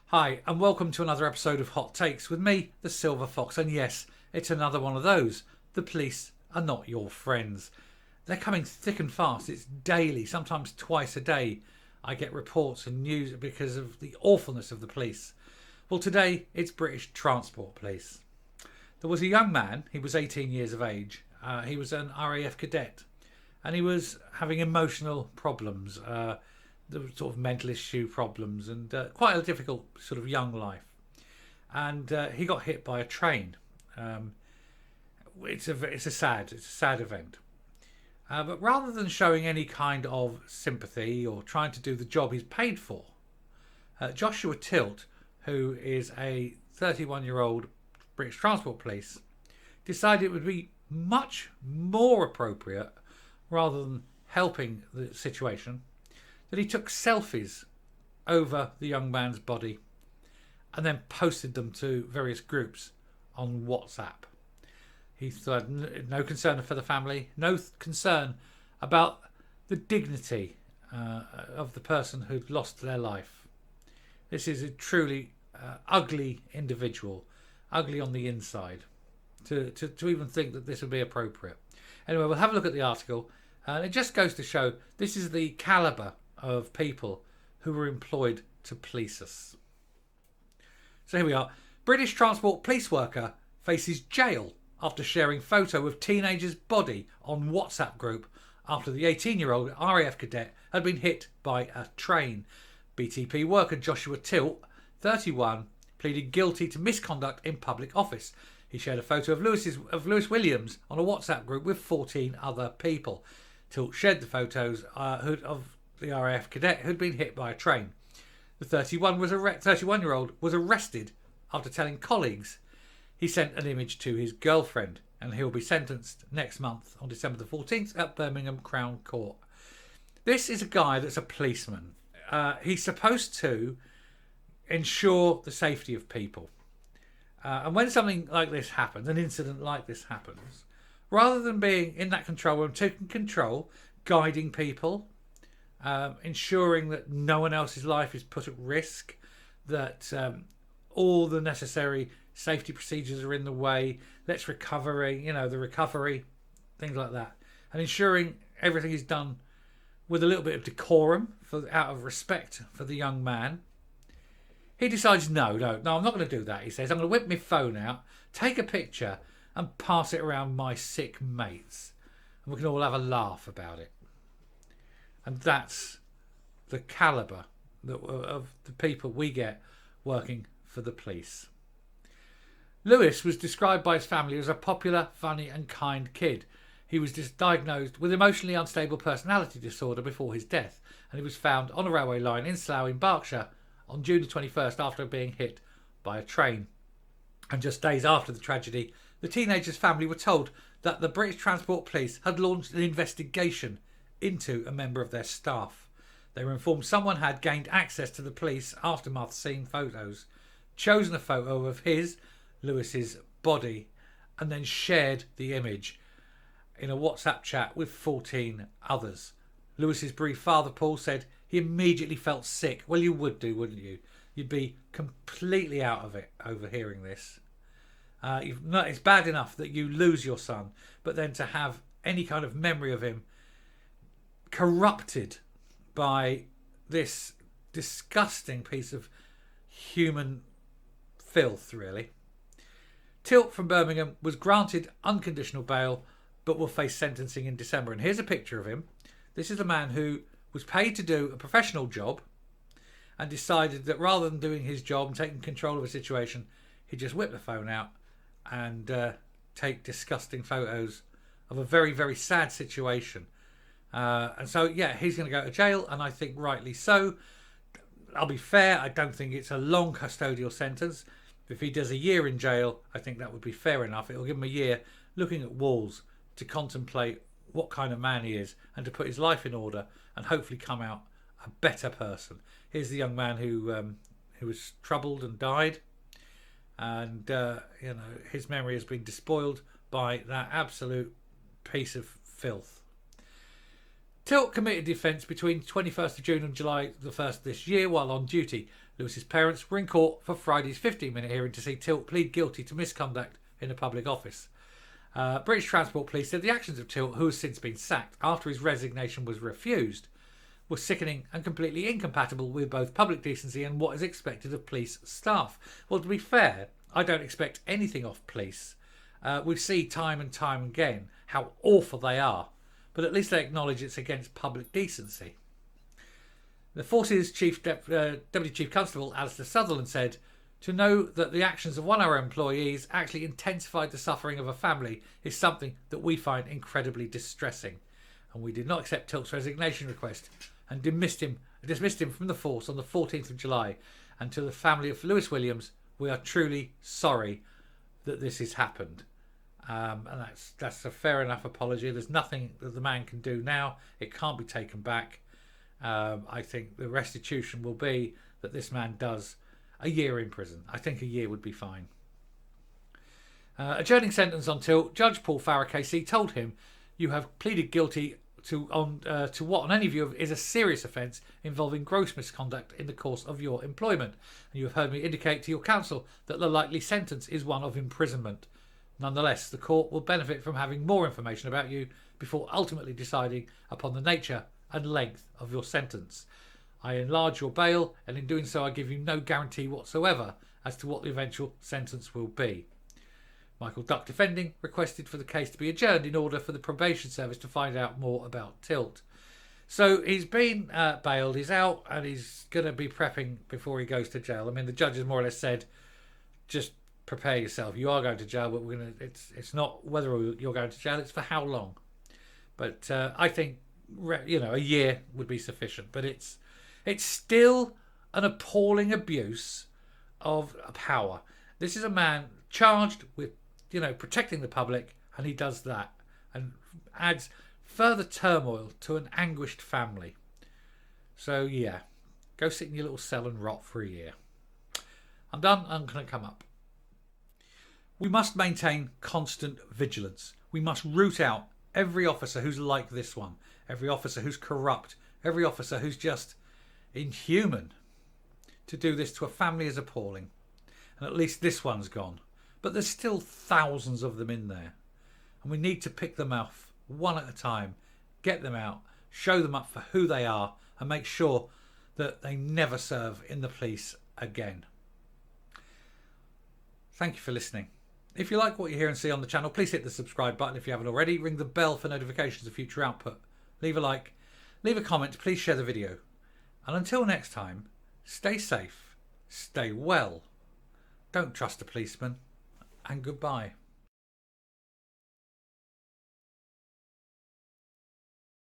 Hi, and welcome to another episode of Hot Takes with me, the Silver Fox. And yes, it's another one of those. The police are not your friends. They're coming thick and fast. It's daily, sometimes twice a day. I get reports and news because of the awfulness of the police. Well, today it's British Transport Police. There was a young man, he was 18 years of age. He was an RAF cadet and he was having emotional problems. The sort of mental issue problems and quite a difficult sort of young life. And he got hit by a train. It's a sad event. But rather than showing any kind of sympathy or trying to do the job he's paid for, Joshua Tilt, who is a 31-year-old British Transport Police, decided it would be much more appropriate, rather than helping the situation, that he took selfies over the young man's body and then posted them to various groups on WhatsApp. He had no concern for the family, no concern about the dignity of the person who'd lost their life. This is a truly ugly individual, ugly on the inside, to even think that this would be appropriate. Anyway, we'll have a look at the article, and it just goes to show this is the calibre of people who were employed to police us. So here we are. British Transport Police worker faces jail after sharing photo of teenager's body on WhatsApp group after the 18-year-old RAF cadet had been hit by a train. BTP worker Joshua Tilt, 31, pleaded guilty to misconduct in public office. He shared a photo of Lewis Williams on a WhatsApp group with 14 other people. Tilt shared the photos of the RAF cadet who'd been hit by a train. The 31-year-old was arrested after telling colleagues he sent an image to his girlfriend, and he'll be sentenced next month on December the 14th at Birmingham Crown Court. This is a guy that's a policeman. He's supposed to ensure the safety of people. And when something like this happens, an incident like this happens, rather than being in that control room, taking control, guiding people, ensuring that no one else's life is put at risk, that all the necessary safety procedures are in the way, the recovery, things like that, and ensuring everything is done with a little bit of decorum out of respect for the young man. He decides, no, I'm not going to do that. He says, I'm going to whip my phone out, take a picture and pass it around my sick mates, and we can all have a laugh about it. And that's the calibre of the people we get working for the police. Lewis was described by his family as a popular, funny and kind kid. He was diagnosed with emotionally unstable personality disorder before his death, and he was found on a railway line in Slough in Berkshire on June the 21st after being hit by a train. And just days after the tragedy, the teenager's family were told that the British Transport Police had launched an investigation into a member of their staff. They were informed someone had gained access to the police aftermath scene photos, chosen a photo of Lewis's body, and then shared the image in a WhatsApp chat with 14 others. Lewis's bereaved father, Paul, said he immediately felt sick. Well, you would do, wouldn't you? You'd be completely out of it over hearing this. It's bad enough that you lose your son, but then to have any kind of memory of him corrupted by this disgusting piece of human filth, really. Tilt from Birmingham was granted unconditional bail but will face sentencing in December. And here's a picture of him. This is a man who was paid to do a professional job and decided that rather than doing his job and taking control of a situation, he'd just whip the phone out and take disgusting photos of a very, very sad situation. And so, yeah, he's going to go to jail, and I think rightly so. I'll be fair, I don't think it's a long custodial sentence. If he does a year in jail, I think that would be fair enough. It'll give him a year looking at walls to contemplate what kind of man he is and to put his life in order and hopefully come out a better person. Here's the young man who was troubled and died, and his memory has been despoiled by that absolute piece of filth. Tilt committed the offence between 21st of June and July the 1st this year while on duty. Lewis's parents were in court for Friday's 15-minute hearing to see Tilt plead guilty to misconduct in a public office. British Transport Police said the actions of Tilt, who has since been sacked after his resignation was refused, were sickening and completely incompatible with both public decency and what is expected of police staff. Well, to be fair, I don't expect anything off police. We see time and time again how awful they are, but at least they acknowledge it's against public decency. The Forces Deputy Chief Constable Alistair Sutherland said, "To know that the actions of one of our employees actually intensified the suffering of a family is something that we find incredibly distressing, and we did not accept Tilt's resignation request and dismissed him from the force on the 14th of July. And to the family of Lewis Williams, we are truly sorry that this has happened." And that's a fair enough apology. There's nothing that the man can do now. It can't be taken back. I think the restitution will be that this man does a year in prison. I think a year would be fine. Adjourning sentence on Tilt, Judge Paul Farrer KC told him, "You have pleaded guilty to what on any view is a serious offence involving gross misconduct in the course of your employment, and you have heard me indicate to your counsel that the likely sentence is one of imprisonment. Nonetheless, the court will benefit from having more information about you before ultimately deciding upon the nature and length of your sentence. I enlarge your bail, and in doing so I give you no guarantee whatsoever as to what the eventual sentence will be." Michael Duck, defending, requested for the case to be adjourned in order for the probation service to find out more about Tilt. So he's been bailed, he's out, and he's going to be prepping before he goes to jail. I mean, the judge has more or less said, just prepare yourself. You are going to jail, but it's not whether you're going to jail, it's for how long. But I think, a year would be sufficient. But it's still an appalling abuse of power. This is a man charged with, protecting the public, and he does that and adds further turmoil to an anguished family. So, yeah, go sit in your little cell and rot for a year. I'm done. I'm going to come up. We must maintain constant vigilance. We must root out every officer who's like this one, every officer who's corrupt, every officer who's just inhuman. To do this to a family is appalling. And at least this one's gone. But there's still thousands of them in there. And we need to pick them off one at a time, get them out, show them up for who they are, and make sure that they never serve in the police again. Thank you for listening. If you like what you hear and see on the channel, please hit the subscribe button if you haven't already. Ring the bell for notifications of future output. Leave a like, leave a comment, please share the video. And until next time, stay safe, stay well, don't trust a policeman, and goodbye.